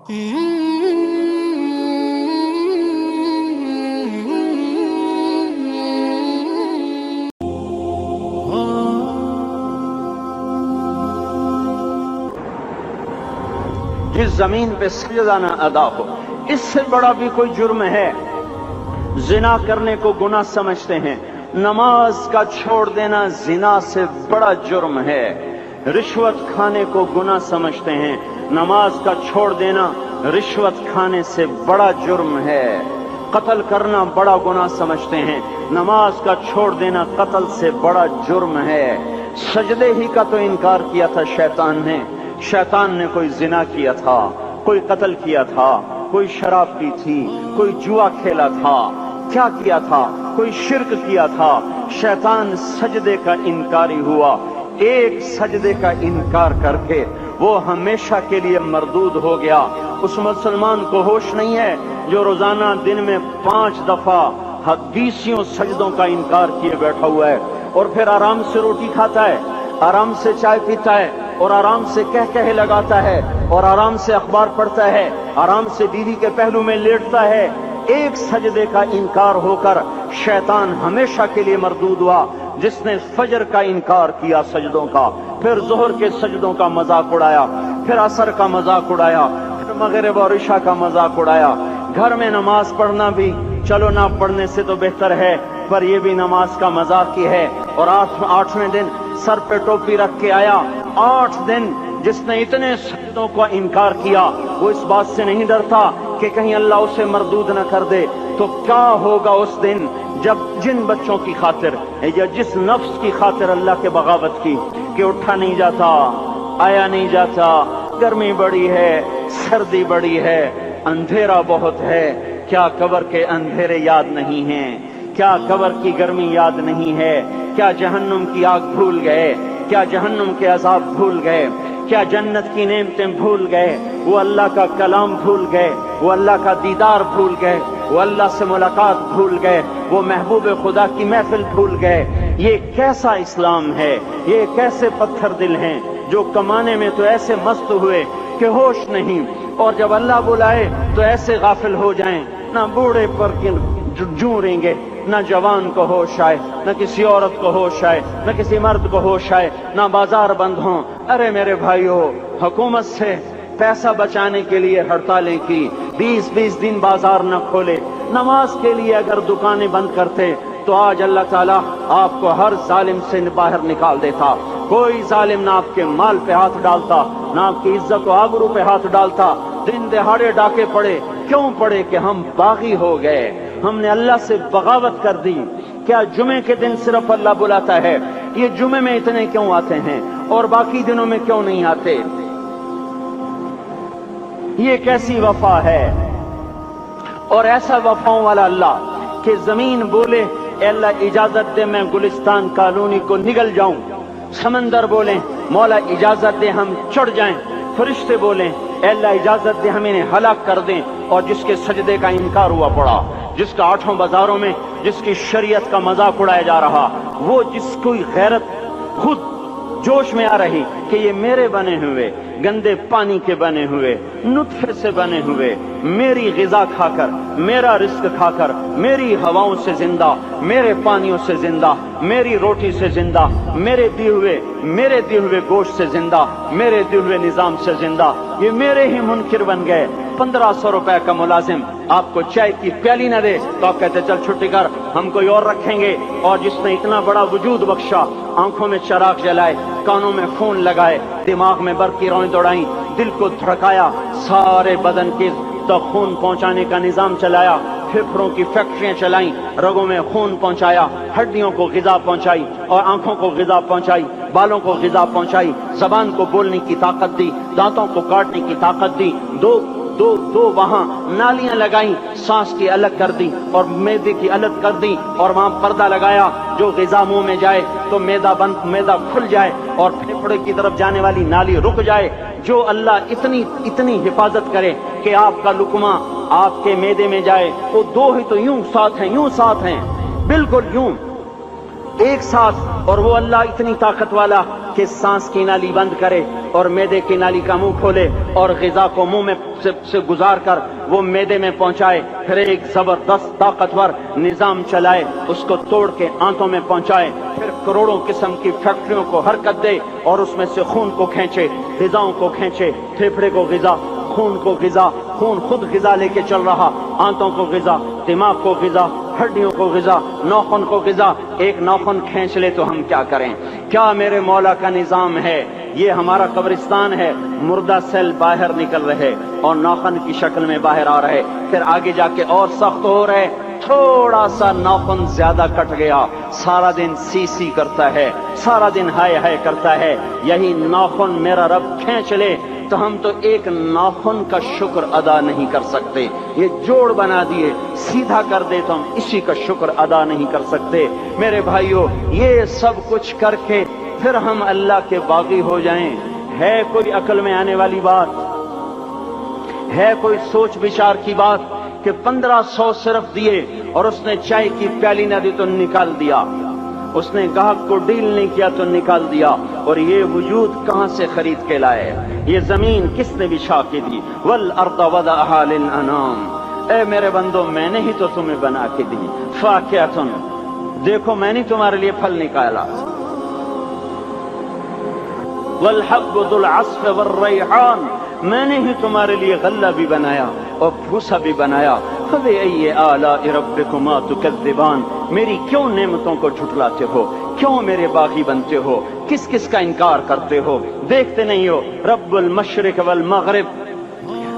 جس زمین پہ سجدہ نہ ادا ہو، اس سے بڑا بھی کوئی جرم ہے؟ زنا کرنے کو گناہ سمجھتے ہیں، نماز کا چھوڑ دینا زنا سے بڑا جرم ہے۔ رشوت کھانے کو گناہ سمجھتے ہیں، نماز کا چھوڑ دینا رشوت کھانے سے بڑا جرم ہے۔ قتل کرنا بڑا گناہ سمجھتے ہیں، نماز کا چھوڑ دینا قتل سے بڑا جرم ہے۔ سجدے ہی کا تو انکار کیا تھا شیطان نے کوئی زنا کیا تھا، کوئی قتل کیا تھا، کوئی شراب پی تھی، کوئی جوا کھیلا تھا، کیا کیا تھا؟ کوئی شرک کیا تھا۔ شیطان سجدے کا انکاری ہوا، ایک سجدے کا انکار کر کے وہ ہمیشہ کے لیے مردود ہو گیا۔ اس مسلمان کو ہوش نہیں ہے جو روزانہ دن میں 5 دفعہ 20 سجدوں کا انکار کیے بیٹھا ہوا ہے، اور پھر آرام سے روٹی کھاتا ہے، آرام سے چائے پیتا ہے، اور آرام سے کہے لگاتا ہے، اور آرام سے اخبار پڑھتا ہے، آرام سے بیوی کے پہلو میں لیٹتا ہے۔ ایک سجدے کا انکار ہو کر شیطان ہمیشہ کے لیے مردود ہوا۔ جس نے فجر کا انکار کیا سجدوں کا، پھر ظہر کے سجدوں کا مذاق اڑایا، پھر عصر کا مذاق اڑایا، پھر مغرب اور عشاء کا مذاق اڑایا۔ گھر میں نماز پڑھنا بھی چلو نہ پڑھنے سے تو بہتر ہے، پر یہ بھی نماز کا مذاق ہی ہے۔ اور 8ویں دن سر پہ ٹوپی رکھ کے آیا۔ 8 دن جس نے اتنے سجدوں کا انکار کیا، وہ اس بات سے نہیں ڈرتا کہ کہیں اللہ اسے مردود نہ کر دے۔ تو کیا ہوگا اس دن جب جن بچوں کی خاطر یا جس نفس کی خاطر اللہ کے بغاوت کی کہ اٹھا نہیں جاتا، آیا نہیں جاتا، گرمی بڑی ہے، سردی بڑی ہے، اندھیرا بہت ہے، کیا قبر کے اندھیرے یاد نہیں ہیں؟ کیا قبر کی گرمی یاد نہیں ہے؟ کیا جہنم کی آگ بھول گئے؟ کیا جہنم کے عذاب بھول گئے؟ کیا جنت کی نعمتیں بھول گئے؟ وہ اللہ کا کلام بھول گئے، وہ اللہ کا دیدار بھول گئے، وہ اللہ سے ملاقات بھول گئے، وہ محبوب خدا کی محفل بھول گئے۔ یہ کیسا اسلام ہے؟ یہ کیسے پتھر دل ہیں جو کمانے میں تو ایسے مست ہوئے کہ ہوش نہیں، اور جب اللہ بلائے تو ایسے غافل ہو جائیں، نہ بوڑھے پر جوں رہیں گے، نہ جوان کو ہوش آئے، نہ کسی عورت کو ہوش آئے، نہ کسی مرد کو ہوش آئے، نہ بازار بند ہوں۔ ارے میرے بھائیو، حکومت سے پیسہ بچانے کے لیے ہڑتالیں کی، 20 دن بازار نہ کھولے، نماز کے لیے اگر دکانیں بند کرتے تو آج اللہ تعالیٰ آپ کو ہر ظالم سے باہر نکال دیتا۔ کوئی ظالم نہ آپ کے مال پہ ہاتھ ڈالتا، نہ آپ کی عزت و آبرو پہ ہاتھ ڈالتا۔ دن دہاڑے ڈاکے پڑے، کیوں پڑے؟ کہ ہم باغی ہو گئے، ہم نے اللہ سے بغاوت کر دی۔ کیا جمعے کے دن صرف اللہ بلاتا ہے؟ یہ جمعے میں اتنے کیوں آتے ہیں اور باقی دنوں میں کیوں نہیں آتے؟ یہ کیسی وفا ہے؟ اور ایسا وفاؤں والا اللہ کہ زمین بولے اے اللہ اجازت دے میں گلستان کالونی کو نگل جاؤں، سمندر بولیں مولا اجازت دے ہم چڑھ جائیں، فرشتے بولیں اے اللہ اجازت دے ہم انہیں ہلاک کر دیں۔ اور جس کے سجدے کا انکار ہوا پڑا، جس کا 8 بازاروں میں جس کی شریعت کا مذاق اڑایا جا رہا، وہ جس کوئی غیرت خود جوش میں آ رہی کہ یہ میرے بنے ہوئے گندے پانی کے بنے ہوئے نطفے سے بنے ہوئے میری غذا کھا کر، میرا رزق کھا کر، میری ہواؤں سے زندہ، میرے پانیوں سے زندہ، میری روٹی سے زندہ، میرے دیے ہوئے گوشت سے زندہ، میرے دیے ہوئے نظام سے زندہ، یہ میرے ہی منکر بن گئے۔ 1500 روپے کا ملازم آپ کو چائے کی پیالی نہ دے تو آپ کہتے چل چھٹی کر، ہم کوئی اور رکھیں گے۔ اور جس نے اتنا بڑا وجود بخشا، آنکھوں میں چراغ جلائے، کانوں میں خون لگائے، دماغ میں برقی روئیں دوڑائیں، دل کو دھڑکایا، سارے بدن کے تو خون پہنچانے کا نظام چلایا، پھیپھڑوں کی فیکٹریاں چلائیں، رگوں میں خون پہنچایا، ہڈیوں کو غذا پہنچائی اور آنکھوں کو غذا پہنچائی، بالوں کو غذا پہنچائی، زبان کو بولنے کی طاقت دی، دانتوں کو کاٹنے کی طاقت دی، دو وہاں نالیاں لگائیں، سانس کی الگ کر دی اور معدے کی الگ کر دی، اور وہاں پردہ لگایا، جو غذا منہ میں جائے تو معدہ کھل جائے اور پھیپھڑے کی طرف جانے والی نالی رک جائے۔ جو اللہ اتنی حفاظت کرے کہ آپ کا لقمہ آپ کے معدے میں جائے، وہ 2 ہی تو یوں ساتھ ہیں بالکل یوں ایک ساتھ، اور وہ اللہ اتنی طاقت والا کہ سانس کی نالی بند کرے اور میدے کی نالی کا منہ کھولے اور غذا کو منہ میں سے گزار کر وہ میدے میں پہنچائے، پھر ایک زبردست طاقتور نظام چلائے، اس کو توڑ کے آنتوں میں پہنچائے، پھر کروڑوں قسم کی فیکٹریوں کو حرکت دے اور اس میں سے خون کو کھینچے، غذاؤں کو کھینچے، پھیپھڑے کو غذا، خون کو غذا، خون خود غذا لے کے چل رہا، آنتوں کو غذا، دماغ کو غذا، ہڈیوں کو غذا، ناخن کو غذا، ایک ناخن کھینچ لے تو ہم کیا کریں؟ کیا میرے مولا کا نظام ہے؟ یہ ہمارا قبرستان ہے، مردہ سیل باہر نکل رہے اور ناخن کی شکل میں باہر آ رہے، پھر آگے جا کے اور سخت ہو رہے، تھوڑا سا ناخن زیادہ کٹ گیا، سارا دن سی سی کرتا ہے، سارا دن ہائے ہائے کرتا ہے، یہی ناخن میرا رب کھینچ لے تو ہم تو ایک ناخن کا شکر ادا نہیں کر سکتے، یہ جوڑ بنا دیے سیدھا کر دے تو ہم اسی کا شکر ادا نہیں کر سکتے۔ میرے بھائیو، یہ سب کچھ کر کے پھر ہم اللہ کے باغی ہو جائیں، ہے کوئی عقل میں آنے والی بات؟ ہے کوئی سوچ بچار کی بات کہ 1500 صرف دیے اور اس نے چائے کی پیالی نہ دی تو نکال دیا، اس نے گاہک کو ڈیل نہیں کیا تو نکال دیا، اور یہ وجود کہاں سے خرید کے لائے؟ یہ زمین کس نے بچھا کے دی؟ والارض وضعها للانام، اے میرے بندو میں نے ہی تو تمہیں بنا کے دی، فاکہۃ، دیکھو میں نے تمہارے لیے پھل نکالا، والحب ذو العصف والریحان، میں نے ہی تمہارے لیے غلہ بھی بنایا اور بھوسا بھی بنایا، فبأي آلاء ربكما تكذبان، میری کیوں نعمتوں کو جھٹلاتے ہو؟ کیوں میرے باغی بنتے ہو؟ کس کس کا انکار کرتے ہو؟ دیکھتے نہیں ہو رب المشرق والمغرب،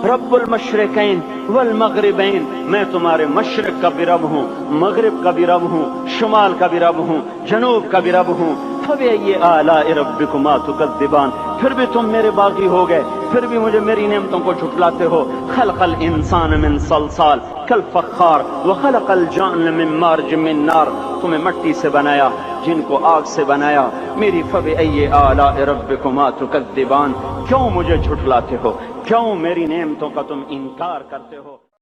رب المشرقین والمغربین، میں تمہارے مشرق کا بھی رب ہوں، مغرب کا بھی رب ہوں، شمال کا بھی رب ہوں، جنوب کا بھی رب ہوں، فبأي آلاء ربكما تكذبان، پھر بھی تم میرے باغی ہو گئے، پھر بھی مجھے میری نعمتوں کو جھٹلاتے ہو۔ خلق الانسان من صلصال کالفخار وخلق الجان من مارج من نار، تمہیں مٹی سے بنایا، جن کو آگ سے بنایا، میری فبأي آلاء ربكما تكذبان، کیوں مجھے جھٹلاتے ہو؟ کیوں میری نعمتوں کا تم انکار کرتے ہو؟